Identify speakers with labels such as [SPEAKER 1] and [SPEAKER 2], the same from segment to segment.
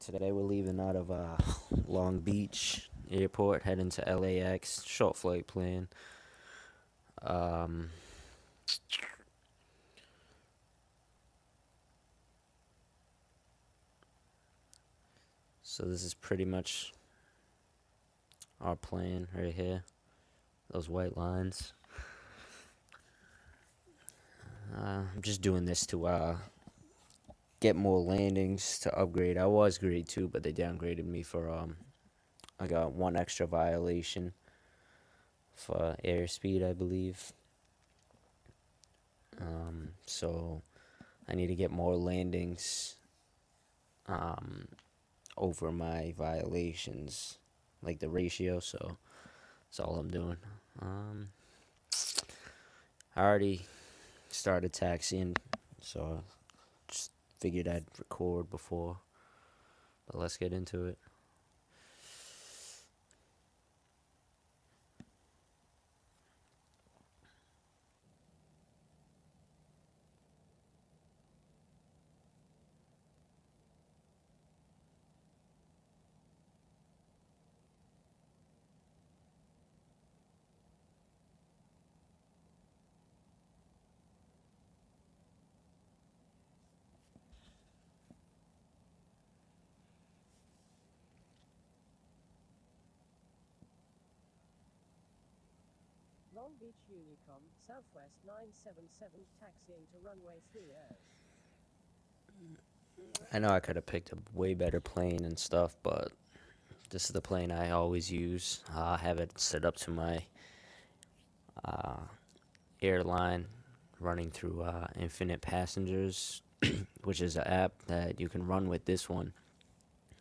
[SPEAKER 1] Today we're leaving out of Long Beach Airport, heading to LAX. Short flight plan. Um, so this is pretty much our plan right here. Those white lines. I'm just doing this to get more landings to upgrade. I was grade 2, but they downgraded me for I got one extra violation for airspeed, I believe. So I need to get more landings over my violations, like the ratio. So that's all I'm doing. I already started taxiing, so just figured I'd record before. But let's get into it.
[SPEAKER 2] Long Beach Unicom, Southwest 977, taxiing to runway 30.
[SPEAKER 1] I know I could have picked a way better plane and stuff, but this is the plane I always use. I have it set up to my uh, airline running through Infinite Passengers, which is an app that you can run with this one.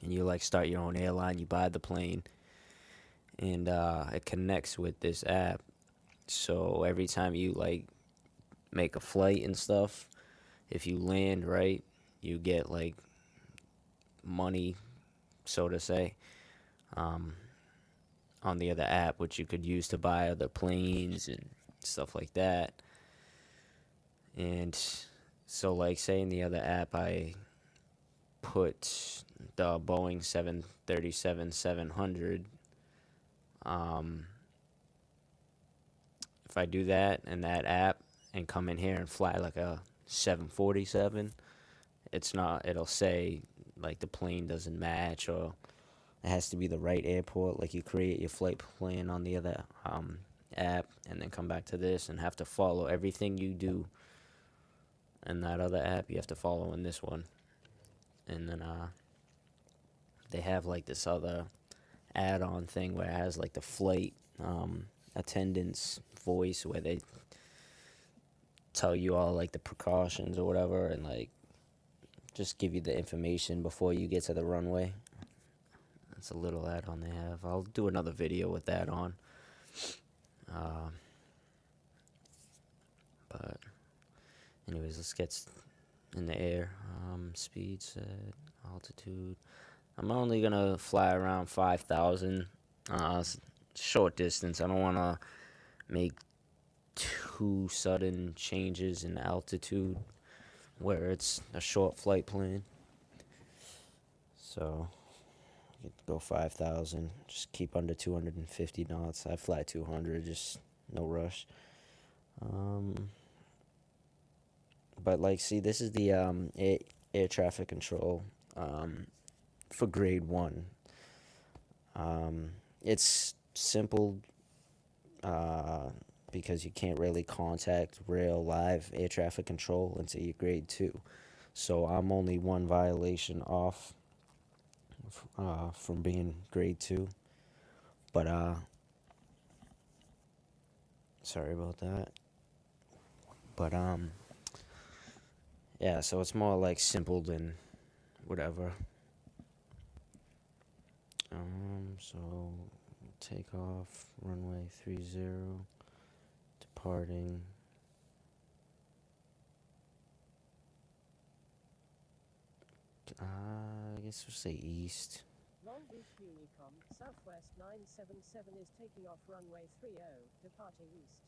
[SPEAKER 1] And you like start your own airline, you buy the plane, and it connects with this app. So every time you like make a flight and stuff, if you land right, you get like money, so to say, um, on the other app, which you could use to buy other planes and stuff like that. And so, like, say in the other app, I put the Boeing 737-700. Um, if I do that in that app and come in here and fly like a 747, it's not, it'll say like the plane doesn't match, or it has to be the right airport. Like you create your flight plan on the other app and then come back to this and have to follow everything you do in that other app. You have to follow in this one. And then they have like this other add-on thing where it has like the flight attendant's voice, where they tell you all like the precautions or whatever, and like just give you the information before you get to the runway. That's a little add-on they have. I'll do another video with that on. Uh, but anyways, let's get in the air. Speed set, altitude. I'm only gonna fly around 5,000. Short distance. I don't wanna make too sudden changes in altitude where it's a short flight plan. So go 5,000. Just keep under 250 knots. I fly 200. Just no rush. But like, see, this is the air traffic control for grade 1. It's simple because you can't really contact real live air traffic control until you're grade 2. So I'm only one violation off from being grade 2. But sorry about that. But yeah, so it's more like simple than whatever. So take off, runway 30, departing. I guess we'll say east.
[SPEAKER 2] Long Beach Unicom, Southwest 977 is taking off runway 30, departing east.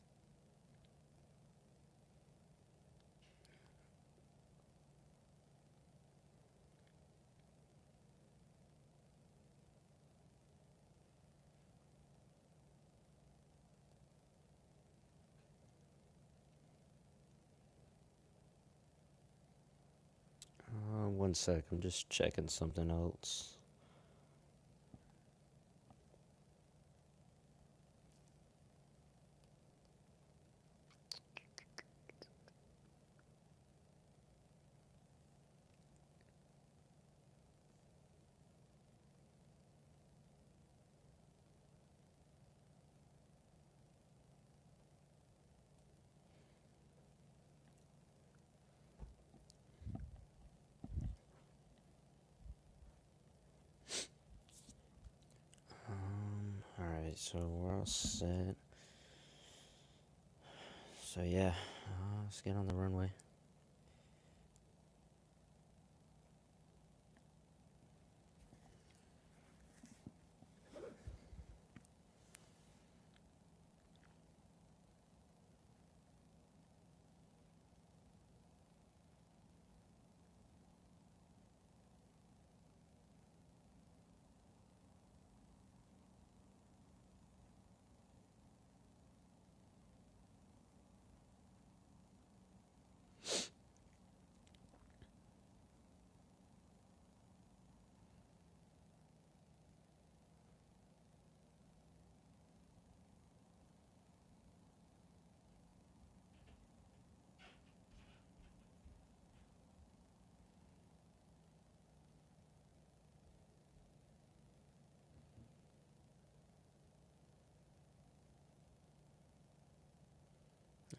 [SPEAKER 1] one sec. I'm just checking something else. Alright, so we're all set. So yeah, let's get on the runway.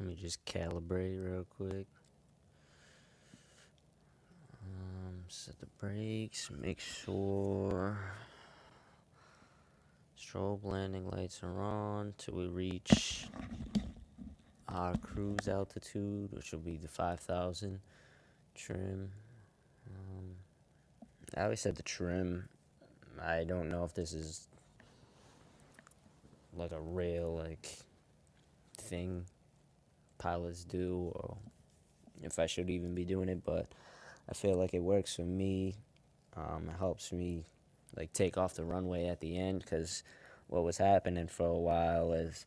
[SPEAKER 1] Let me just calibrate real quick. Set the brakes, make sure strobe landing lights are on till we reach our cruise altitude, which will be the 5,000 trim. I always said the trim. I don't know if this is like a real like thing pilots do, or if I should even be doing it, but I feel like it works for me. It helps me like take off the runway at the end, because what was happening for a while is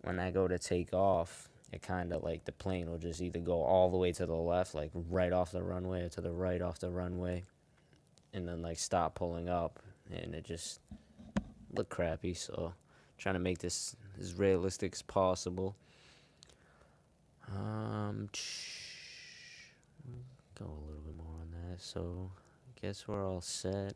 [SPEAKER 1] when I go to take off, it kind of like the plane will just either go all the way to the left, like right off the runway, or to the right off the runway, and then like stop pulling up, and it just looked crappy. So trying to make this as realistic as possible. Um, go a little bit more on that. So I guess we're all set.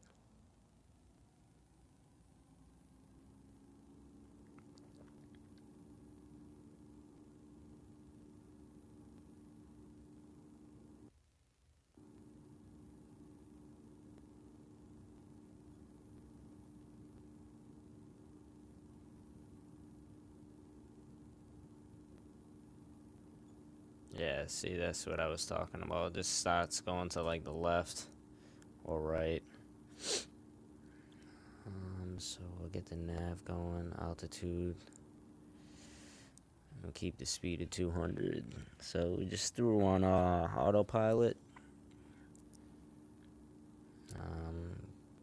[SPEAKER 1] Yeah, see, that's what I was talking about. This starts going to like the left or right. So we'll get the nav going, altitude. We'll keep the speed at 200. So we just threw on autopilot. Um,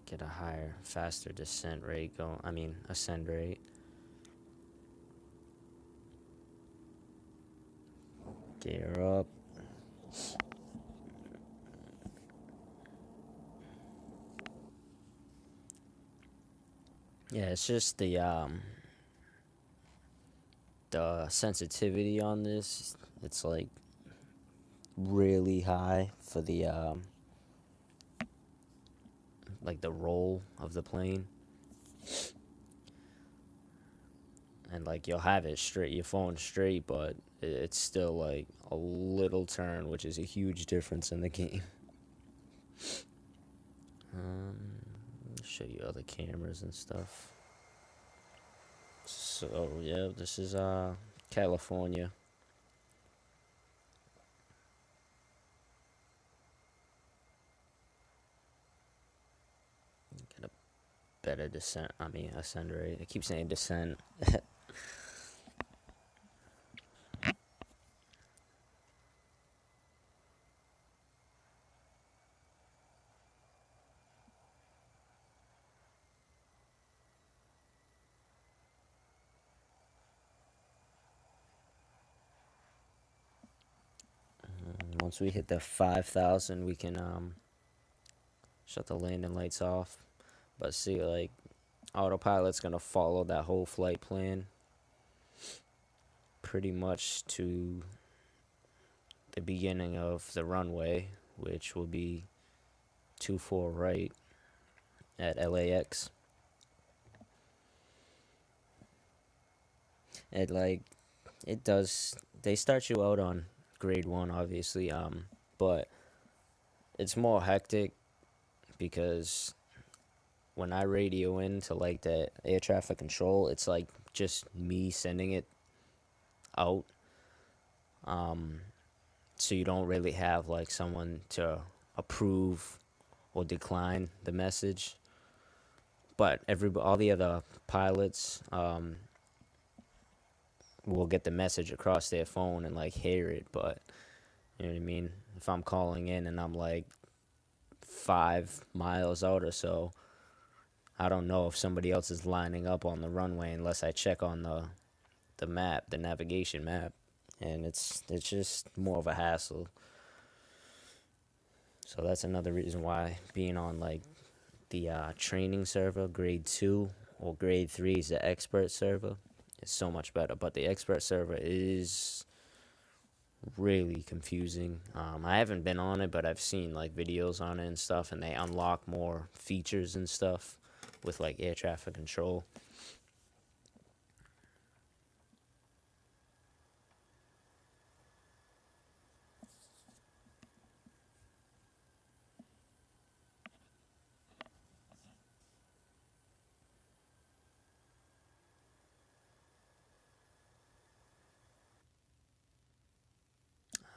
[SPEAKER 1] get a higher, faster descent rate going. I mean, ascend rate. Gear up. Yeah, it's just the sensitivity on this. It's like really high for the like the roll of the plane, and like you'll have it straight, your phone straight, but it's still like a little turn, which is a huge difference in the game. Show you other cameras and stuff. So yeah, this is California. Get a better descent. I mean ascend rate. I keep saying descent. Once we hit the 5,000, we can shut the landing lights off. But see, like, autopilot's gonna follow that whole flight plan pretty much to the beginning of the runway, which will be 24 right at LAX. And like it does, they start you out on grade 1 obviously, but it's more hectic because when I radio into like the air traffic control, it's like just me sending it out. Um, so you don't really have like someone to approve or decline the message. But all the other pilots will get the message across their phone and like hear it. But you know what I mean? If I'm calling in and I'm like 5 miles out or so, I don't know if somebody else is lining up on the runway unless I check on the map, the navigation map, and it's just more of a hassle. So that's another reason why being on like the training server, grade 2 or grade 3 is the expert server, is so much better. But the expert server is really confusing. I haven't been on it, but I've seen like videos on it and stuff, and they unlock more features and stuff with like air traffic control.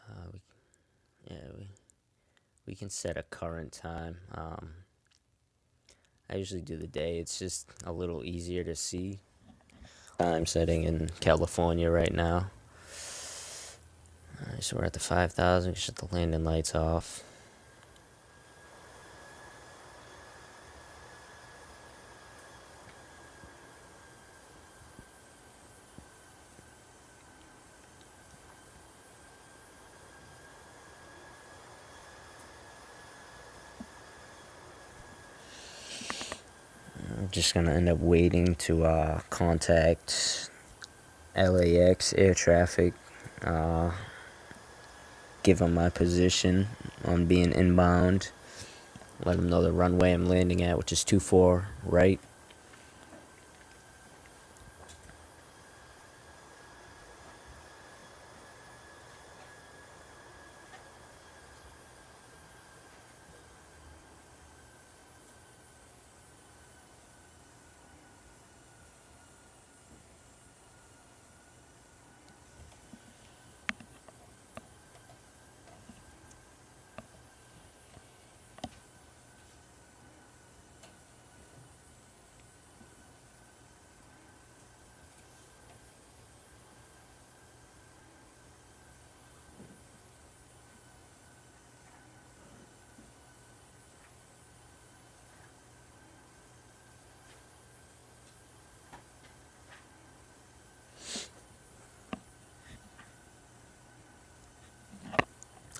[SPEAKER 1] Uh, we, yeah, we can set a current time. I usually do the day. It's just a little easier to see. I'm setting in California right now. Alright, so we're at the 5,000. Shut the landing lights off. I'm just gonna end up waiting to contact LAX air traffic, uh, give them my position on being inbound, let them know the runway I'm landing at, which is 24 right.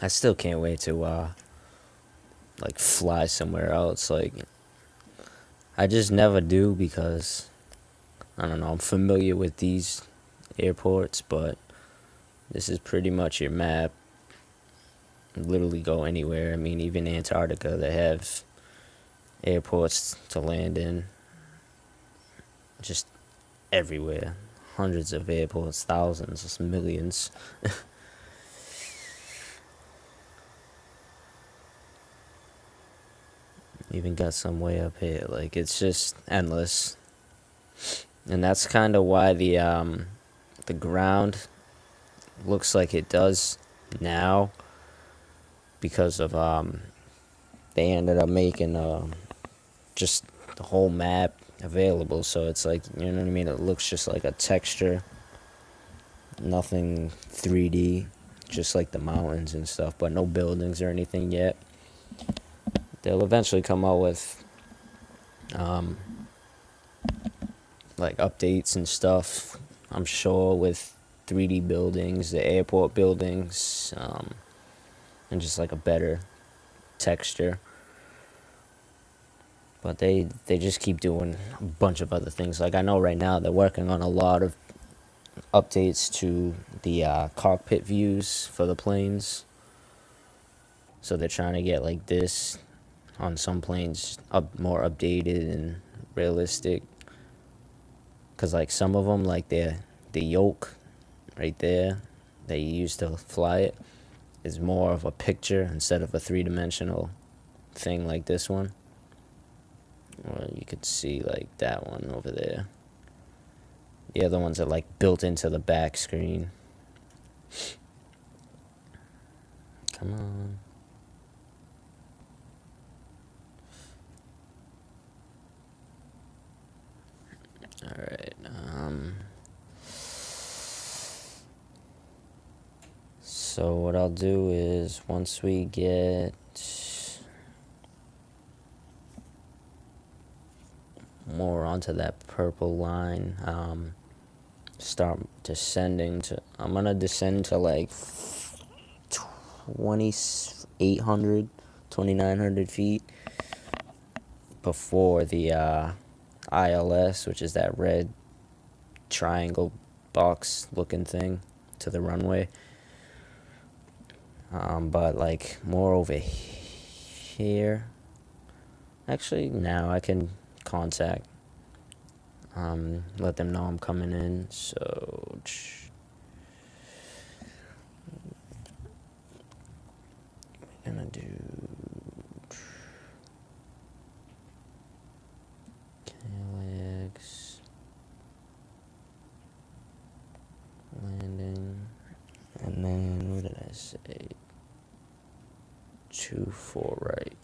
[SPEAKER 1] I still can't wait to like fly somewhere else. Like I just never do because I don't know, I'm familiar with these airports, but this is pretty much your map. Literally go anywhere. I mean, even Antarctica, they have airports to land in just everywhere. Hundreds of airports, thousands, millions. Even got some way up here. Like it's just endless. And that's kind of why the ground looks like it does now, because of they ended up making just the whole map available, so it's like, you know what I mean, it looks just like a texture, nothing 3D, just like the mountains and stuff, but no buildings or anything yet. They'll eventually come out with like updates and stuff, I'm sure, with 3D buildings, the airport buildings, and just like a better texture. But they just keep doing a bunch of other things. Like I know right now they're working on a lot of updates to the cockpit views for the planes. So they're trying to get like this on some planes up more updated and realistic. Cause like some of them, like the yoke right there that you use to fly it is more of a picture instead of a three-dimensional thing like this one. Or you could see like that one over there. The other ones are like built into the back screen. Come on. All right. So what I'll do is once we get more onto that purple line, start descending to. I'm gonna descend to like 2,800, 2,900 feet before the ILS, which is that red triangle box looking thing to the runway. But like more over here. Actually, now I can contact. Let them know I'm coming in. So we're gonna do KLX landing, and then what did I say? 2-4 right.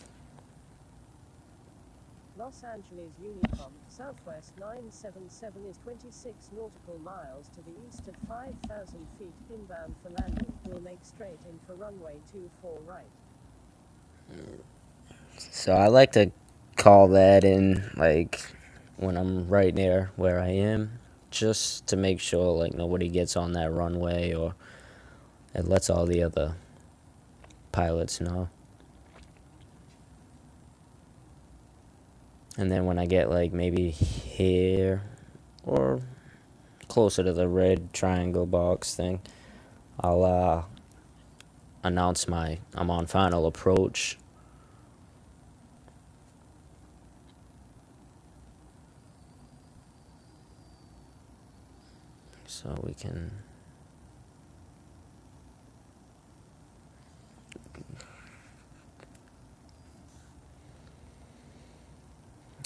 [SPEAKER 2] Los Angeles Unicom, Southwest 977 is 26 nautical miles to the east at 5,000 feet inbound for landing. Will make straight in for runway 24 right.
[SPEAKER 1] So I like to call that in like when I'm right near where I am, just to make sure like nobody gets on that runway, or it lets all the other pilots know. And then when I get like maybe here or closer to the red triangle box thing, I'll announce I'm on final approach. So we can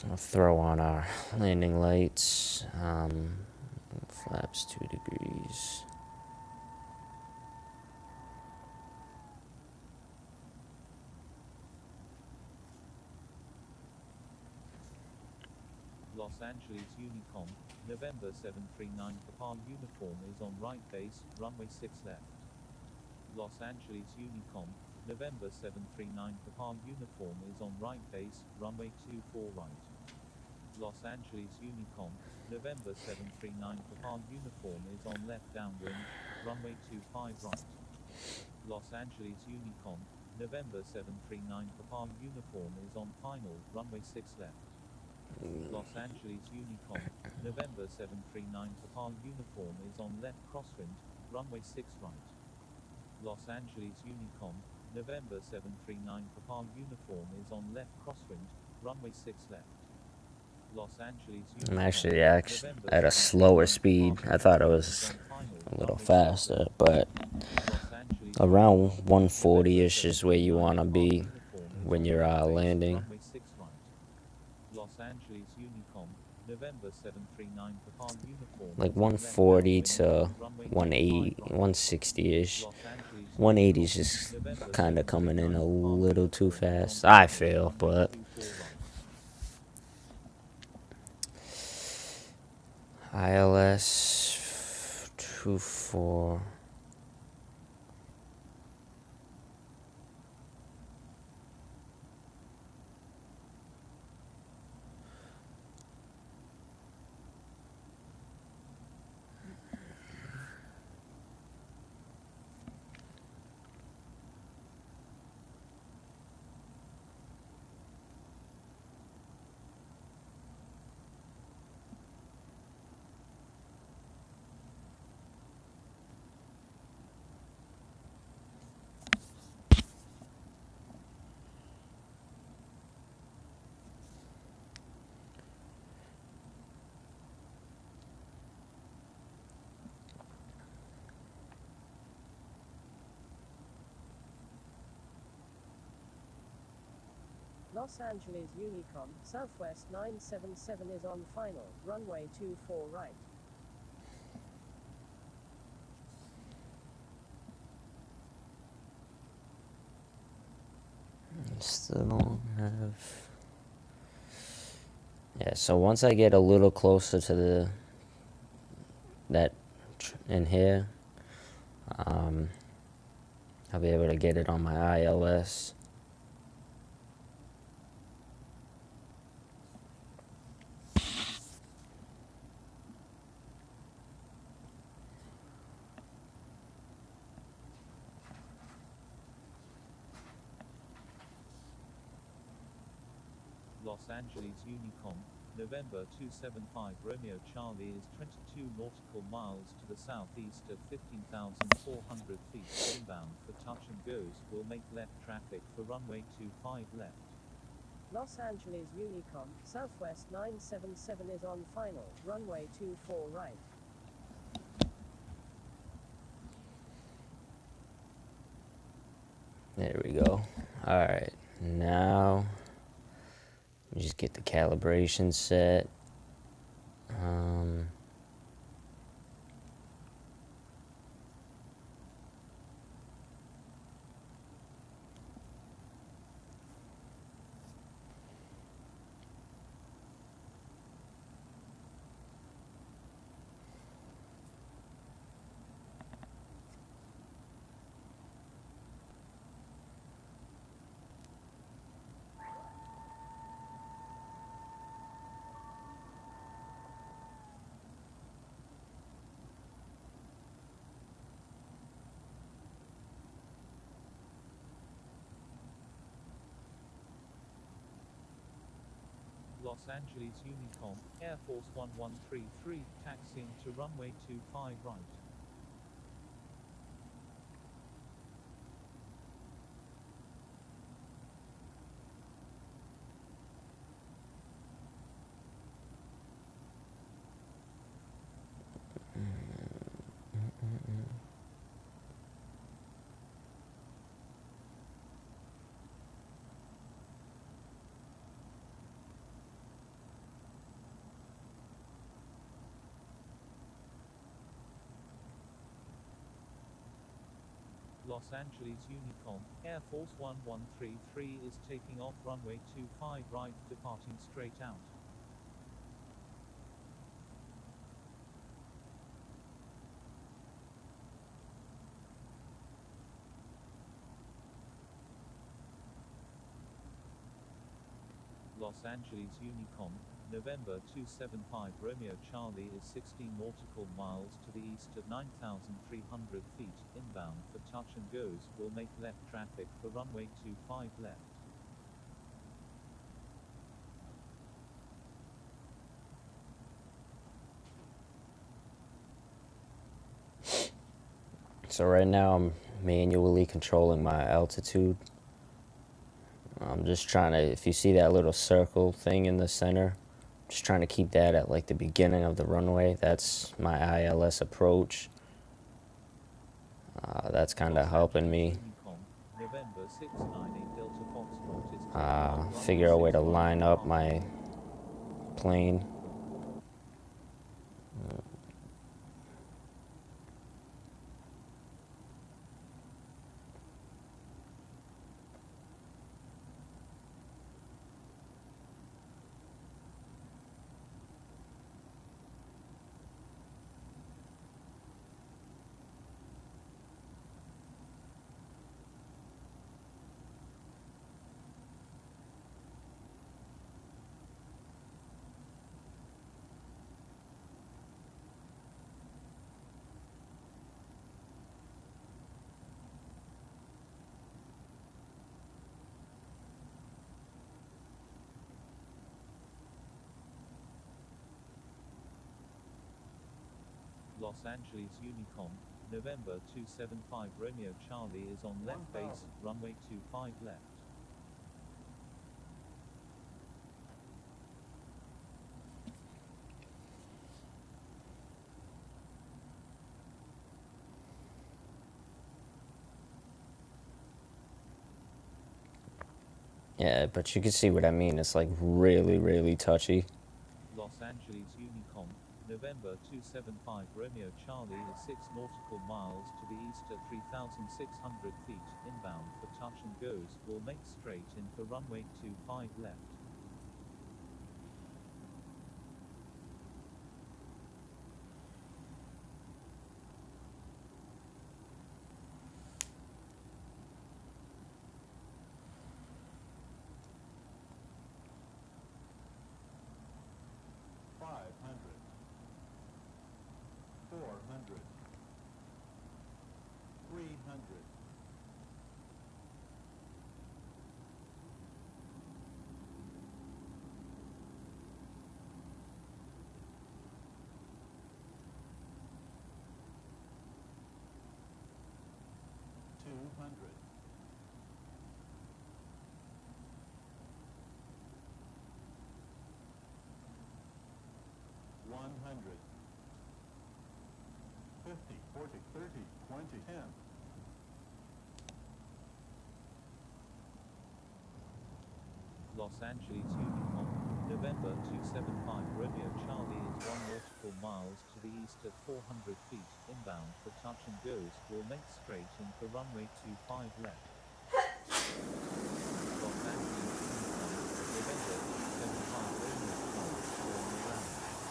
[SPEAKER 1] I'll throw on our landing lights. Flaps 2 degrees.
[SPEAKER 3] Los Angeles Unicom, November 739 Papa uniform is on right base, runway 6 left. Los Angeles Unicom, November 739 Papa uniform is on right base, runway 24 right. Los Angeles Unicom, November 739 Papa uniform is on left downwind, runway 25 right. Los Angeles Unicom, November 739 Papa uniform is on final, runway 6 left. Los Angeles Unicom, November 739 Papa uniform is on left crosswind, runway 6 right. Los Angeles Unicom, November 739 Papa uniform is on left crosswind, runway 6 left. Los Angeles
[SPEAKER 1] I'm
[SPEAKER 3] Unicom,
[SPEAKER 1] actually
[SPEAKER 3] November
[SPEAKER 1] at a
[SPEAKER 3] 739
[SPEAKER 1] slower speed.
[SPEAKER 3] Papa
[SPEAKER 1] I thought it
[SPEAKER 3] uniform
[SPEAKER 1] was
[SPEAKER 3] is on final,
[SPEAKER 1] a little
[SPEAKER 3] runway 6
[SPEAKER 1] faster,
[SPEAKER 3] left.
[SPEAKER 1] but
[SPEAKER 3] Los Angeles
[SPEAKER 1] around
[SPEAKER 3] Unicom,
[SPEAKER 1] 140-ish is where you
[SPEAKER 3] 739
[SPEAKER 1] want to
[SPEAKER 3] Papa
[SPEAKER 1] be
[SPEAKER 3] uniform is
[SPEAKER 1] when
[SPEAKER 3] on
[SPEAKER 1] you're
[SPEAKER 3] right base,
[SPEAKER 1] landing.
[SPEAKER 3] runway 6 right. Los Angeles Unicom, November 739 Papa uniform
[SPEAKER 1] Like
[SPEAKER 3] is on left
[SPEAKER 1] 140
[SPEAKER 3] downwind,
[SPEAKER 1] to
[SPEAKER 3] runway
[SPEAKER 1] 180,
[SPEAKER 3] 25 right.
[SPEAKER 1] 160-ish.
[SPEAKER 3] Los Angeles
[SPEAKER 1] 180 is
[SPEAKER 3] Unicom,
[SPEAKER 1] just
[SPEAKER 3] November
[SPEAKER 1] kind of coming in
[SPEAKER 3] 739
[SPEAKER 1] a
[SPEAKER 3] Papa
[SPEAKER 1] little too
[SPEAKER 3] uniform is on
[SPEAKER 1] fast. I
[SPEAKER 3] final,
[SPEAKER 1] feel,
[SPEAKER 3] runway
[SPEAKER 1] but
[SPEAKER 3] 24 right.
[SPEAKER 1] ILS 24.
[SPEAKER 2] Los Angeles Unicom, Southwest 977 is on final, runway 24 right.
[SPEAKER 1] Still don't have. Yeah, so once I get a little closer to that in here, I'll be able to get it on my ILS.
[SPEAKER 3] Los Angeles Unicom, November 275 Romeo Charlie is 22 nautical miles to the southeast at 15,400 feet inbound for touch and goes, will make left traffic for runway 25 left.
[SPEAKER 2] Los Angeles Unicom, Southwest 977 is on final, runway 24 right.
[SPEAKER 1] There we go. Alright, now just get the calibration set.
[SPEAKER 3] Los Angeles Unicom, Air Force 1133, taxiing to runway 25 right. Los Angeles Unicom, Air Force 1133 is taking off runway 25 right, departing straight out. Los Angeles Unicom, November 275 Romeo Charlie is 16 nautical miles to the east at 9,300 feet inbound for touch and goes, will make left traffic for runway 25 left.
[SPEAKER 1] So right now I'm manually controlling my altitude. I'm just trying to, if you see that little circle thing in the center, just trying to keep that at like the beginning of the runway. That's my ILS approach. That's kind of helping me
[SPEAKER 3] November 698 Delta Foxtrot is taking off
[SPEAKER 1] figure out a way to
[SPEAKER 3] runway
[SPEAKER 1] line
[SPEAKER 3] 6
[SPEAKER 1] up
[SPEAKER 3] right.
[SPEAKER 1] my plane.
[SPEAKER 3] Los Angeles Unicom, November 275 Romeo Charlie is on left base, runway 25 left.
[SPEAKER 1] Yeah, but you can see what I mean. It's like really, really touchy.
[SPEAKER 3] Los Angeles Unicom, November 275 Romeo Charlie is 6 nautical miles to the east at 3,600 feet inbound for touch and goes, will make straight in for runway 25 left. Los Angeles Unicom, November 275 Romeo Charlie is 1 nautical miles to the east at 400 feet inbound for touch and goes, will make straight in for runway 25 left. Los Angeles Unicom, November 275 Romeo Charlie, formal landing.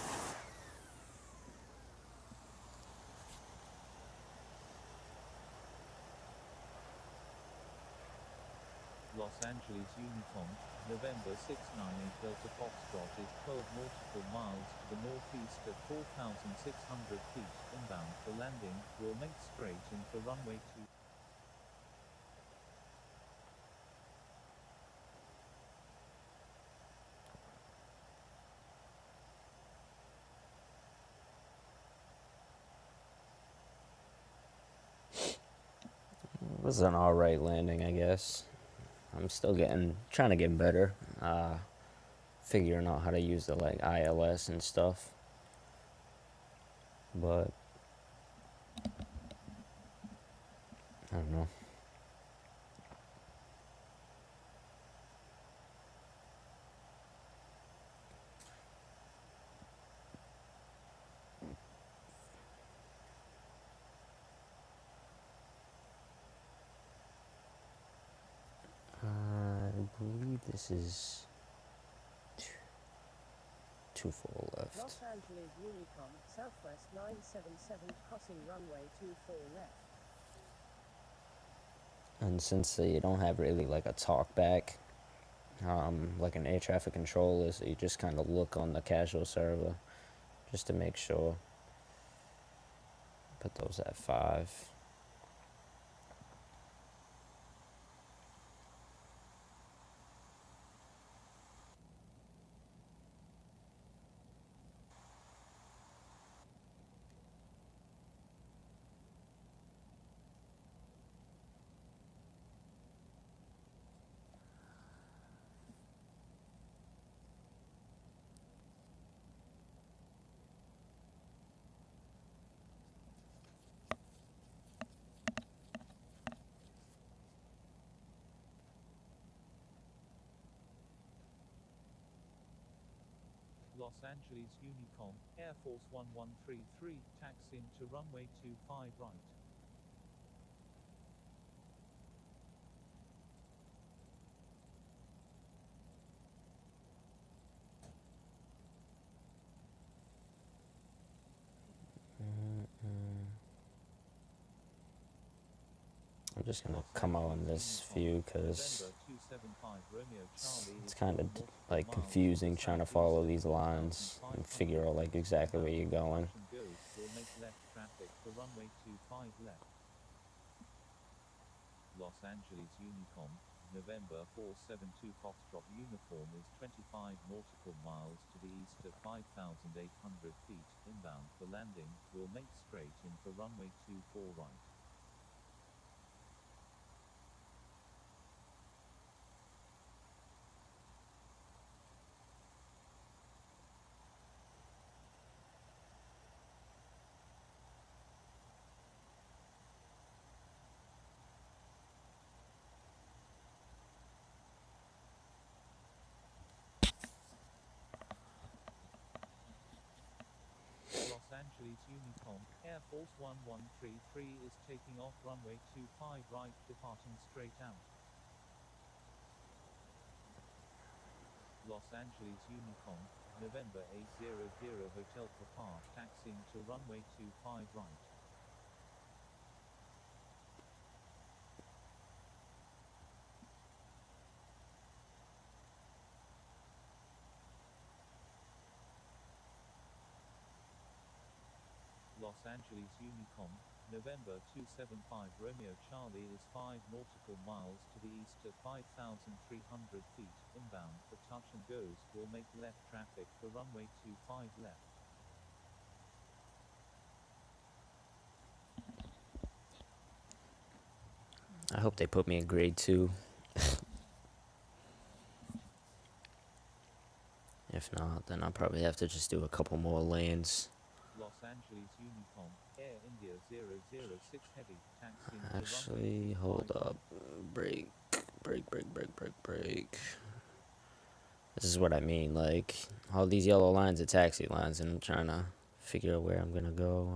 [SPEAKER 3] Los Angeles Unicom, November 698 Delta Foxtrot is 12 nautical miles to the northeast at 4,600 feet inbound for landing, will make straight in for runway 2.
[SPEAKER 1] It was an alright landing, I guess. I'm still trying to get better. Figuring out how to use the like ILS and stuff. But I don't know. I believe this is too full left.
[SPEAKER 2] Los Angeles Unicom, Southwest 977, crossing runway 24 left.
[SPEAKER 1] And since you don't have really like a talk back, like an air traffic controller, so you just kind of look on the casual server just to make sure. Put those at 5.
[SPEAKER 3] Los Angeles Unicom, Air Force 1133, taxi into runway 25 right.
[SPEAKER 1] I'm just gonna come out on this view because it's kind of like confusing trying to follow these lines and figure out like exactly where you're going.
[SPEAKER 3] Los Angeles Unicom, November 472 Foxtrot uniform is 25 nautical miles to the east at 5,800 feet inbound for landing, will make straight in for runway 24 right. Unicom, Air Force 1133 is taking off runway 25 right, departing straight out. Los Angeles Unicom, November 800 Hotel Papa, taxiing to runway 25 right. Los Angeles Unicom, November 275 Romeo Charlie is 5 nautical miles to the east at 5,300 feet, inbound for touch and goes, will make left traffic for runway 25 left.
[SPEAKER 1] I hope they put me in grade 2. If not, then I'll probably have to just do a couple more lanes.
[SPEAKER 3] Los Angeles Unicom, Air India 006 Heavy, taxiing to
[SPEAKER 1] Actually,
[SPEAKER 3] runway
[SPEAKER 1] hold
[SPEAKER 3] 25
[SPEAKER 1] up. Break. This is what I mean. Like, all these yellow lines are taxi lines, and I'm trying to figure out where I'm gonna go.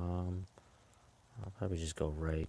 [SPEAKER 1] I'll probably just go right.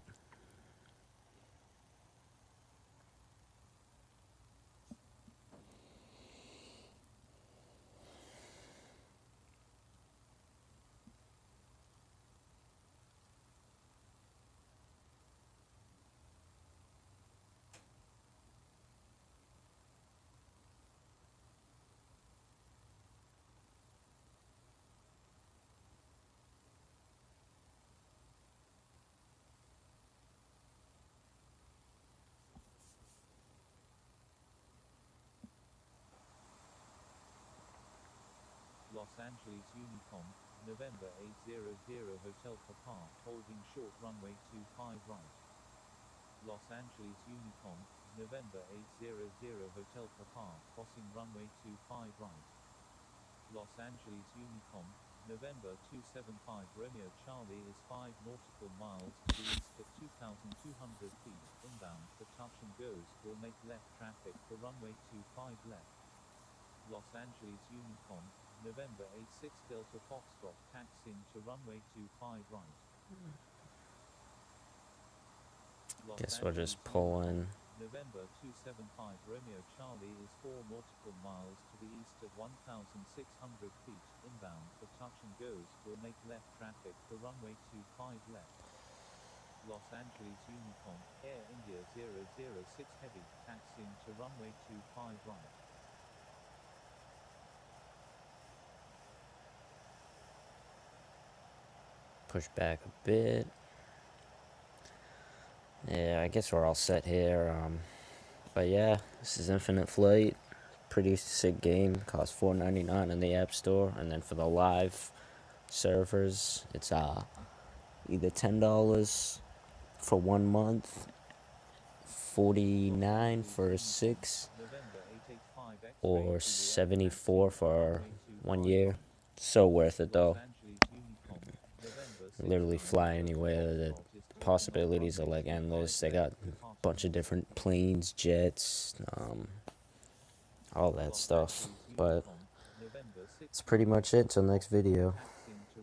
[SPEAKER 3] Los Angeles Unicom, November 800 Hotel Papa, holding short runway 25 right. Los Angeles Unicom, November 800 Hotel Papa, crossing runway 25 right. Los Angeles Unicom, November 275 Romeo Charlie is 5 nautical miles to the east at 2,200 feet, inbound for touch and goes, will make left traffic for runway 25 left. Los Angeles Unicom, November 86 Delta Foxtrot, taxiing to runway 25 right. Los
[SPEAKER 1] Guess we'll
[SPEAKER 3] Angeles
[SPEAKER 1] just pull in.
[SPEAKER 3] November 275 Romeo Charlie is 4 nautical miles to the east at 1,600 feet, inbound for touch and goes, will make left traffic for runway 25 left. Los Angeles Unicom, Air India 006 Heavy, taxiing to runway 25 right.
[SPEAKER 1] Push back a bit. Yeah, I guess we're all set here. But yeah, this is Infinite Flight. Pretty sick game. Costs $4.99 in the App Store, and then for the live servers, it's either $10 for 1 month, $49 for 6,
[SPEAKER 3] November 885 X-ray
[SPEAKER 1] or
[SPEAKER 3] Juliet,
[SPEAKER 1] $74
[SPEAKER 3] taxiing to
[SPEAKER 1] for
[SPEAKER 3] runway
[SPEAKER 1] 1
[SPEAKER 3] 25
[SPEAKER 1] year.
[SPEAKER 3] right.
[SPEAKER 1] So worth it
[SPEAKER 3] Los
[SPEAKER 1] though.
[SPEAKER 3] Angeles Unicom, November
[SPEAKER 1] Literally
[SPEAKER 3] 6
[SPEAKER 1] fly
[SPEAKER 3] Delta
[SPEAKER 1] anywhere. The
[SPEAKER 3] Foxtrot is taking off
[SPEAKER 1] possibilities are
[SPEAKER 3] runway
[SPEAKER 1] like
[SPEAKER 3] 25
[SPEAKER 1] endless. They
[SPEAKER 3] left,
[SPEAKER 1] got a
[SPEAKER 3] departing
[SPEAKER 1] bunch of
[SPEAKER 3] east.
[SPEAKER 1] different planes, jets, all that
[SPEAKER 3] Los
[SPEAKER 1] stuff.
[SPEAKER 3] Angeles
[SPEAKER 1] But
[SPEAKER 3] Unicom, November 6
[SPEAKER 1] that's pretty much it. Till next video.